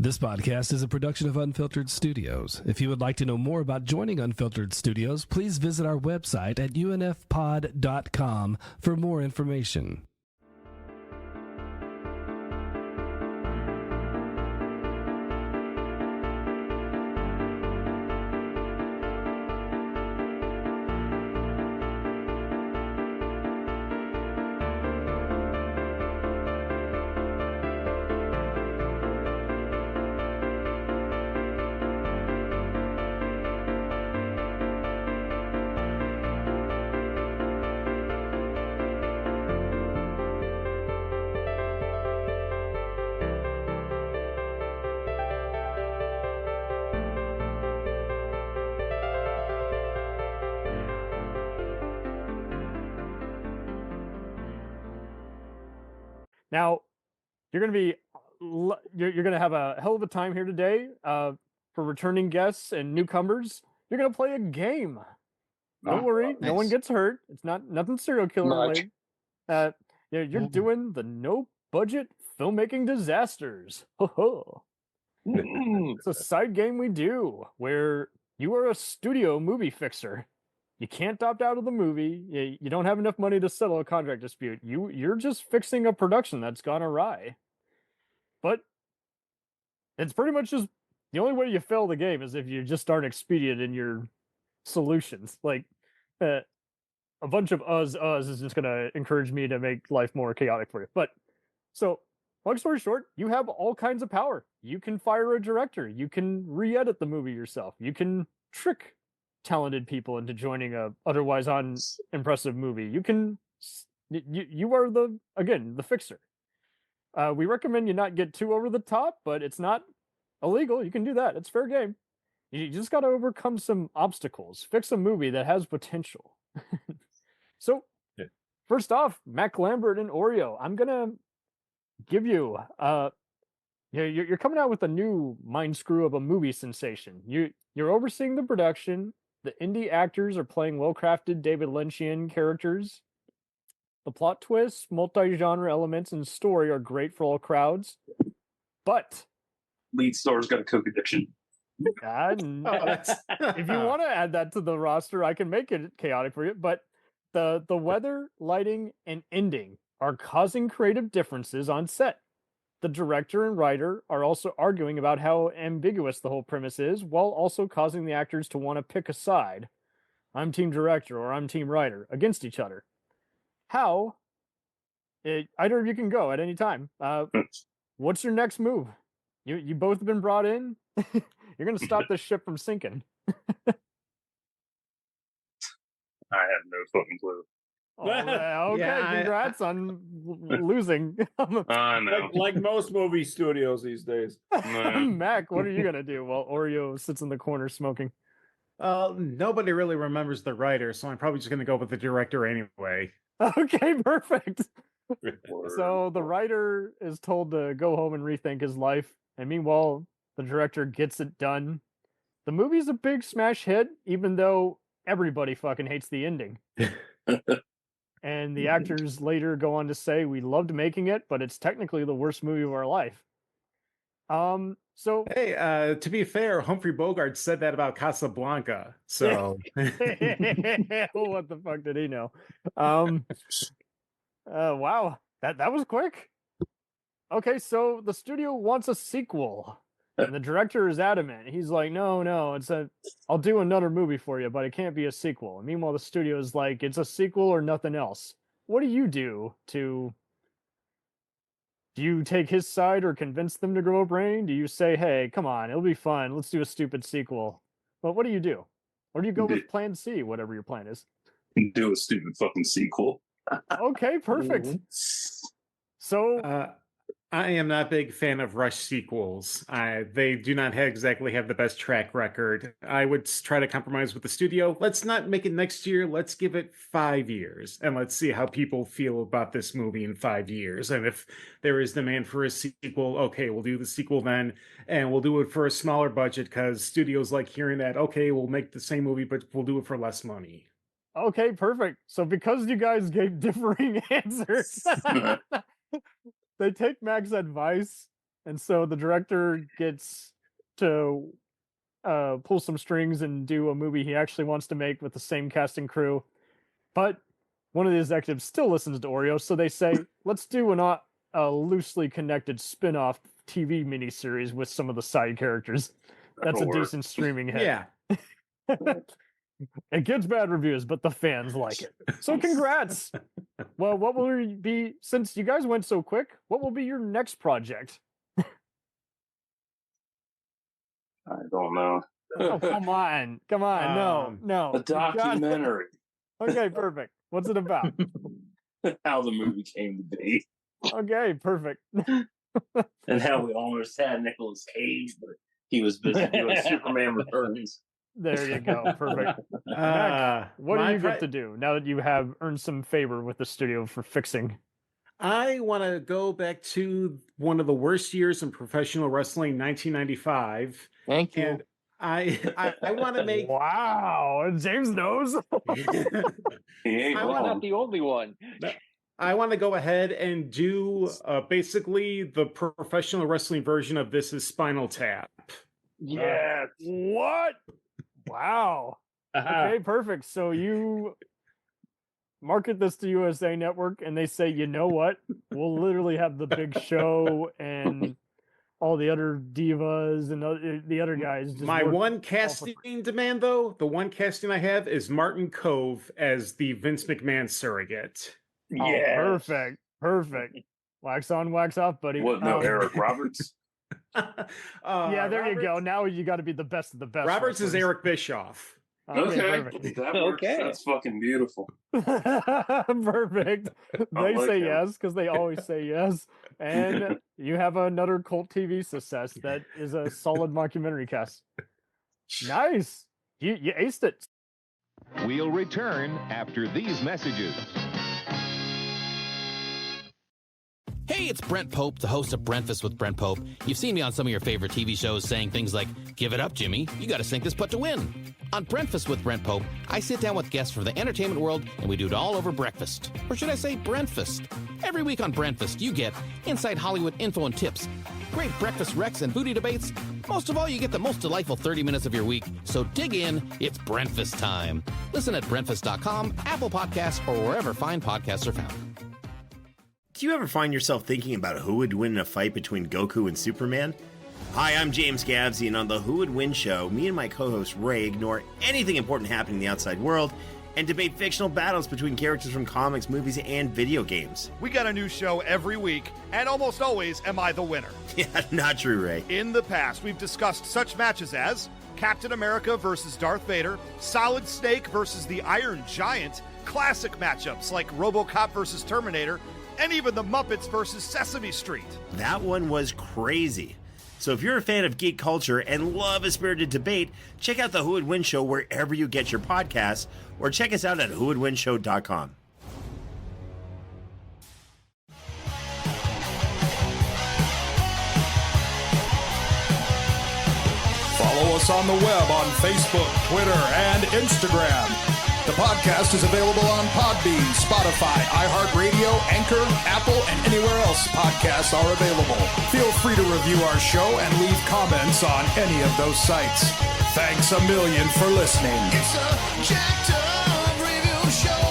This podcast is a production of Unfiltered Studios. If you would like to know more about joining Unfiltered Studios, please visit our website at unfpod.com for more information. Now, you're going to have a hell of a time here today. For returning guests and newcomers, you're going to play a game. Don't worry, no one gets hurt. It's nothing serial killer related. You're doing the no budget filmmaking disasters. It's a side game we do where you are a studio movie fixer. You can't opt out of the movie. You don't have enough money to settle a contract dispute. You're just fixing a production that's gone awry. But it's pretty much just the only way you fail the game is if you just aren't expedient in your solutions. Like a bunch of us is just going to encourage me to make life more chaotic for you. But so long story short, you have all kinds of power. You can fire a director. You can re-edit the movie yourself. You can trick talented people into joining a otherwise unimpressive movie. You are the fixer. We recommend you not get too over the top, but it's not illegal. You can do that. It's fair game. You just got to overcome some obstacles. Fix a movie that has potential. So, First off, Mack Lambert and Oreo, I'm gonna give you you're coming out with a new mind screw of a movie sensation. You're overseeing the production. The indie actors are playing well-crafted David Lynchian characters. The plot twists, multi-genre elements, and story are great for all crowds. But lead star's got a coke addiction. If you want to add that to the roster, I can make it chaotic for you. But the weather, lighting, and ending are causing creative differences on set. The director and writer are also arguing about how ambiguous the whole premise is, while also causing the actors to want to pick a side. I'm team director or I'm team writer against each other. How? Either of you can go at any time. What's your next move? You both have been brought in. You're going to stop this ship from sinking. I have no fucking clue. Oh, okay, congrats on losing. I know. Like most movie studios these days. Mac, what are you gonna do while Oreo sits in the corner smoking? Nobody really remembers the writer, so I'm probably just gonna go with the director anyway. Okay, perfect. So the writer is told to go home and rethink his life, and meanwhile, the director gets it done. The movie's a big smash hit, even though everybody fucking hates the ending. And the actors later go on to say, we loved making it, but it's technically the worst movie of our life. So hey, to be fair, Humphrey Bogart said that about Casablanca. So what the fuck did he know? Wow, that was quick. Okay, so the studio wants a sequel. And the director is adamant. He's like, no, I'll do another movie for you, but it can't be a sequel. And meanwhile, the studio is like, it's a sequel or nothing else. What do you do do you take his side or convince them to grow a brain? Do you say, hey, come on, it'll be fun. Let's do a stupid sequel. But what do you do? Or do you go with plan C, whatever your plan is? Do a stupid fucking sequel. Okay, perfect. So I am not a big fan of rush sequels. They do not exactly have the best track record. I would try to compromise with the studio. Let's not make it next year. Let's give it 5 years. And let's see how people feel about this movie in 5 years. And if there is demand for a sequel, okay, we'll do the sequel then. And we'll do it for a smaller budget because studios like hearing that, okay, we'll make the same movie, but we'll do it for less money. Okay, perfect. So because you guys gave differing answers... They take Mac's advice And so the director gets to pull some strings and do a movie he actually wants to make with the same cast and crew. But one of the executives still listens to Oreo, so they say, let's do a loosely connected spin-off TV miniseries with some of the side characters. That's a decent streaming hit. Yeah. It gets bad reviews, but the fans like it. So congrats. Well, what will be, since you guys went so quick, what will be your next project? I don't know. Oh, come on. No. A documentary. Okay, perfect. What's it about? How the movie came to be. Okay, perfect. And how we almost had Nicolas Cage, but he was busy doing Superman Returns. There you go. Perfect. Mack, what do you get to do now that you have earned some favor with the studio for fixing? I want to go back to one of the worst years in professional wrestling, 1995. Thank you. And I want to make... Wow, James knows. He ain't I'm wrong. not the only one. I want to go ahead and do basically the professional wrestling version of This Is Spinal Tap. Yeah. What? Wow. Okay, perfect. So you market this to USA Network and they say, you know what? We'll literally have the Big Show and all the other divas and the other guys. Just My work one all casting demand, though, the one casting I have is Martin Cove as the Vince McMahon surrogate. Oh, Yeah. perfect. Wax on, wax off, buddy. What? No, Eric Roberts. Yeah, there you go. Now you got to be the best of the best. Roberts is wrestlers. Eric Bischoff. Okay, Perfect. that works. Okay. That's fucking beautiful. Perfect. They like say him. yes because they always say yes. And you have another cult TV success that is a solid mockumentary cast. Nice. You aced it. We'll return after these messages. Hey, it's Brent Pope, the host of Breakfast with Brent Pope. You've seen me on some of your favorite TV shows saying things like, give it up, Jimmy. You got to sink this putt to win. On Breakfast with Brent Pope, I sit down with guests from the entertainment world and we do it all over breakfast. Or should I say Brentfast? Every week on Brentfast, you get inside Hollywood info and tips, great breakfast recs and booty debates. Most of all, you get the most delightful 30 minutes of your week. So dig in. It's Brentfast time. Listen at Brentfast.com, Apple Podcasts, or wherever fine podcasts are found. Do you ever find yourself thinking about who would win in a fight between Goku and Superman? Hi, I'm James Gavsey, and on the Who Would Win show, me and my co-host Ray ignore anything important happening in the outside world and debate fictional battles between characters from comics, movies, and video games. We got a new show every week, and almost always am I the winner. Yeah, not true, Ray. In the past, we've discussed such matches as Captain America versus Darth Vader, Solid Snake versus the Iron Giant, classic matchups like RoboCop versus Terminator, and even the Muppets versus Sesame Street. That one was crazy. So if you're a fan of geek culture and love a spirited debate, check out the Who Would Win show wherever you get your podcasts, or check us out at whowouldwinshow.com. Follow us on the web on Facebook, Twitter, and Instagram. The podcast is available on Podbean, Spotify, iHeartRadio, Anchor, Apple, and anywhere else podcasts are available. Feel free to review our show and leave comments on any of those sites. Thanks a million for listening. It's a jacked up review show.